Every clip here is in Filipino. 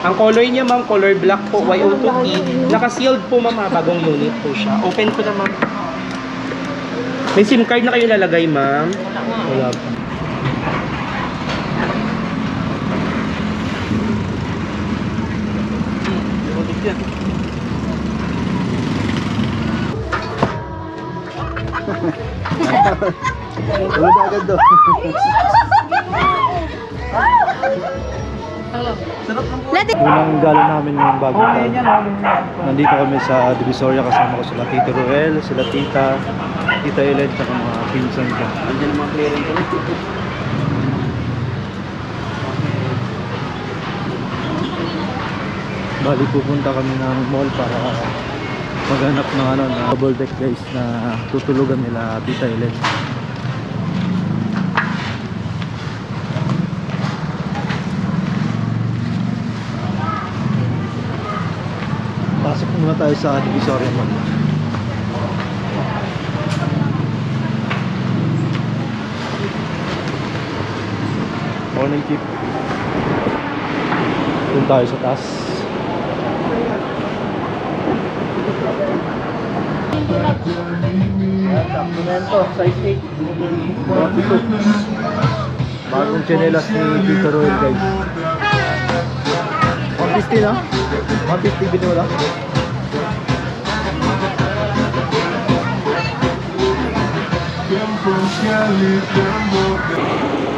Ang color niya ma'am, color black po, YO2T. Naka-sealed po ma'am, bagong unit po siya. Open ko na ma'am. May SIM card na kayo lalagay ma'am? Wala pa. Ano ba agad doon? Unang gala namin ng bagong taon. Nandito kami sa Divisoria, kasama ko sila Tito Ruel, sila Tita Ellen, at mga pinsan ko. Andiyan mga clearing ko. Bali pupunta kami ng mall para maghanap ng na double deck guys na tutulugan nila Tita Ellen. Pasok muna tayo sa Divisoria Mall. Morning Chief. Doon tayo sa taas. Sakto size 8. 42. Bagong chinelas ni Tito Roel guys. 150 na? 150 binula.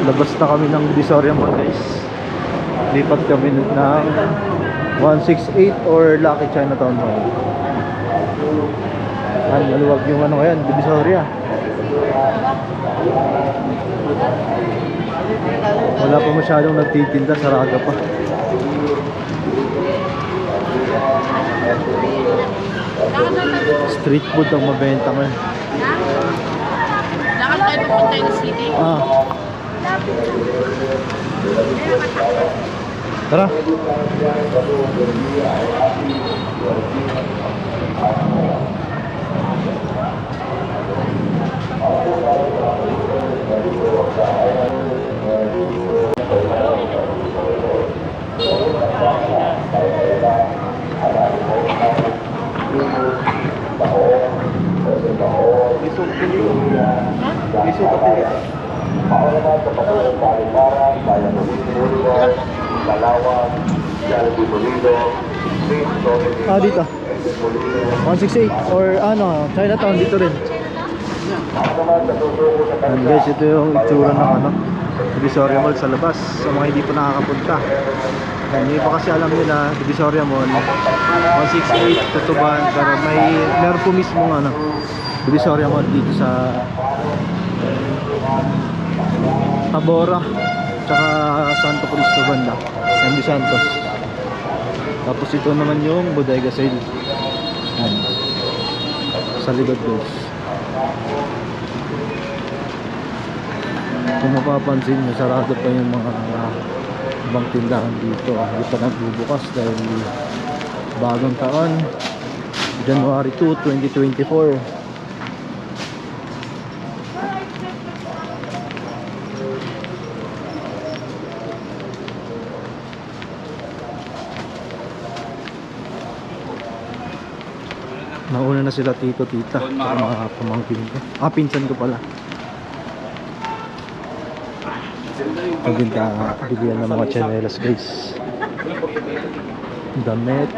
Labas na kami ng Divisoria Mall guys. Lipat kami ng 168 or Lucky Chinatown Mall. Maluwag yung ngayon, Divisoria. Wala pa masyadong nagtitinda, sarado pa. Street food ang mabenta ngayon. Lakad tayo pupunta yung city. Tara. Dito 168 or Chinatown dito rin. And guys, ito yung itsura ng Divisoria Mall sa labas sa mga hindi pa nakakapunta. Hindi pa kasi alam nila Divisoria Mall 168 Tutuban, pero meron po mismo Divisoria Mall dito sa Tabora tsaka Santo Cristo banda, MD Santos. Tapos ito naman yung Bodega Sale. Ayan. Sa likod guys. Kung mapapansin nyo, sarado pa yung mga ibang tindahan dito. Hindi pa nagbubukas dahil bagong taon, January 2, 2024. Nauna na sila tito, tita, mga pamangkin ko. Pinsan ko pala. Pagkinta, bilihan ng mga chanelas guys. Damit,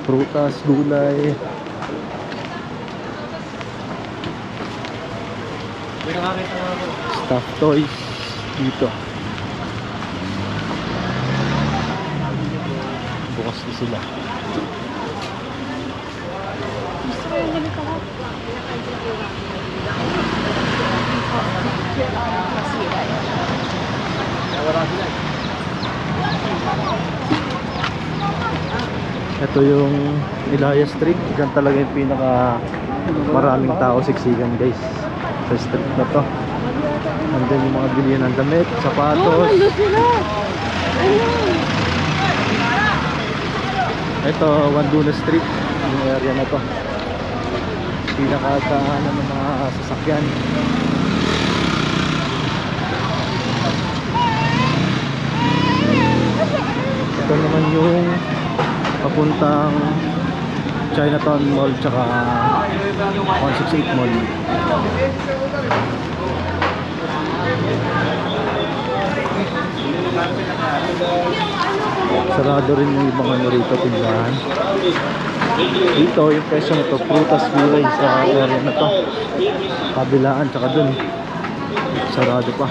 prutas, gulay. Stuffed toys dito. Bukas na sila. Ito yung Ilaya Street. Diyan talaga yung pinaka maraming tao siksikan guys, sa street na to. Nandun yung mga bilihan ng damit, sapatos. Ito, Wanduna Street, yung area na to. Pinakatahan ng mga sasakyan. Ito naman yung papuntang Chinatown Mall tsaka 168 Mall. Sarado rin yung ibang ano rito, tindahan. Dito, yung presyo na to, prutas gulay sa area na to. Kabilaan, tsaka dun. Sarado pa.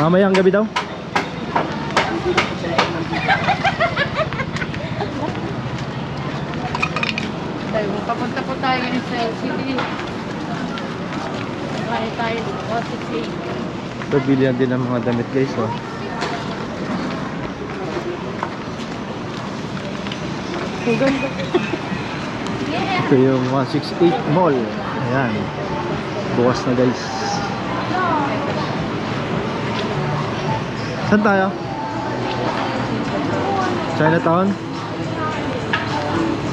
Mamayang gabi daw? Papunta po tayo ngayon sa LCD. Kaya tayo 168. Ito, bilihan din ng mga damit guys, oh. Ang ganda. Ito yung 168 Mall. Ayan. Bukas na guys. Saan tayo? Chinatown?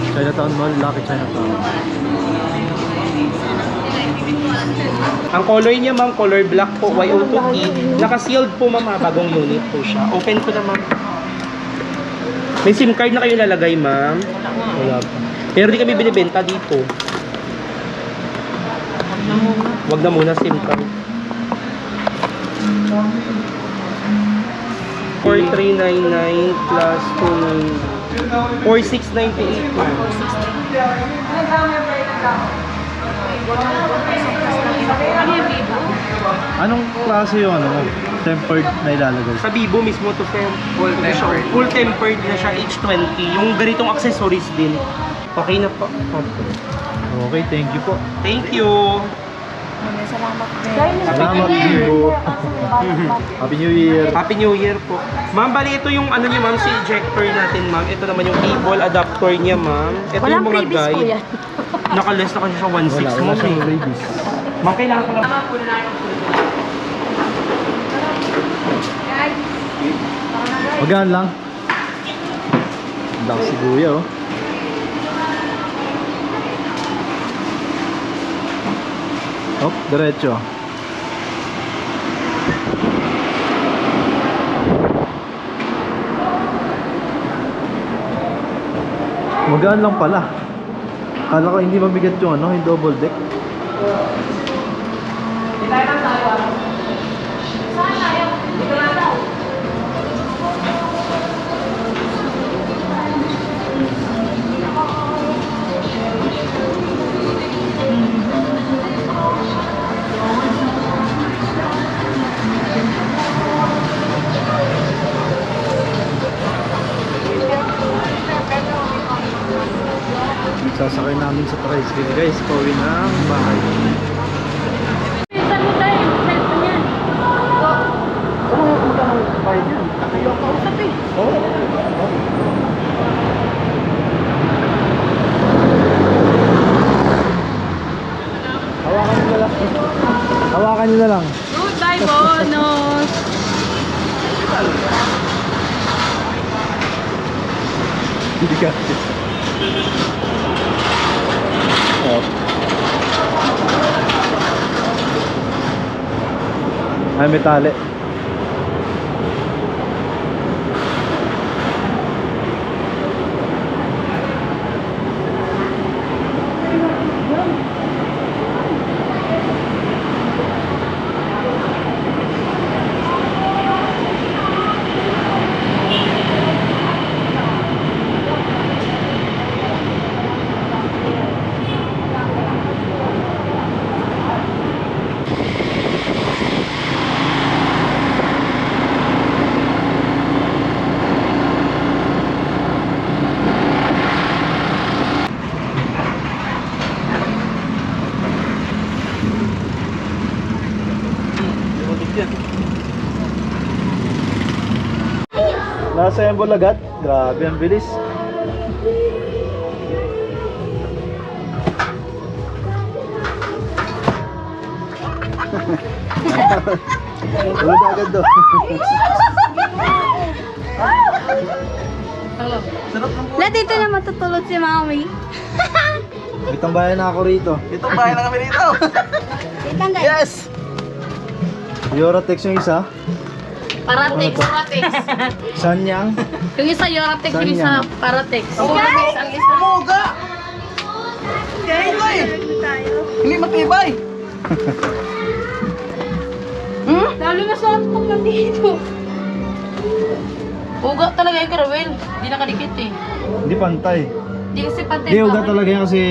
Chinatown Mall, Lucky Chinatown. Ang color niya ma'am, color black po, YO2 key. Naka-sealed po ma'am, bagong unit po siya. Open ko na ma'am. May SIM card na kayo lalagay ma'am? Wala pa. Pero di kami binibenta dito. Wag na muna SIM card. 4399 plus 4698 po. Ano yung Vivo? Anong klase yung ano? Tempered na ilalagay? Sa Vivo mismo to sir. Full tempered na siya, H20. Yung ganitong accessories din. Okay na po. Okay, thank you po. Thank you. Salamat din. Salamat, Vivo. Happy New Year. Happy New Year po. Ma'am, bali ito yung ano niya ma'am, si ejector natin ma'am. Ito naman yung cable adapter niya ma'am. Ito Walang yung mga previous po guide. yan. Nakaless na kasi siya 1.6 Wala ma'am siyang eh. ladies. Ma'am, kailangan ko lang. Magaan lang. Ang laki si Kuya, oh. Hop, diretso. Magaan lang pala. Kala ko hindi mabigat yung ano, yung double deck. Sasakay namin sa tricycle guys, pauwi ng bahay. Saan mo tayo yung cellphone yan? Ayaw ko usap eh. Hawakan nyo na lang. Hawakan nyo na lang. Goodbye, bonus! Hindi ka. Oh. Ay, may tali. Nasa Embol agad. Grabe, ang bilis. Wala na agad do. La, dito na matutulog si Mami. Itong bayan na ako rito. Itong bahay na kami dito. Wait lang guys. Yes! Eurotex yung isa. Paratex. Ano to? Paratex. Sanyang? Yung isa Yoratex, yung Saan isa yan? Paratex. Yoratex ang isa. Muga! Hindi matibay! Lalo na sa pag nandito. Uga talaga yung Karawel. Hindi nakadikit eh. Hindi pantay. Hindi kasi pantay. Hindi, ugat talaga yan kasi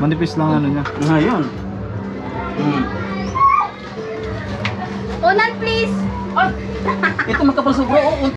manipis lang ano niya. Ngayon. Unan please. Ito magkapal sa bro.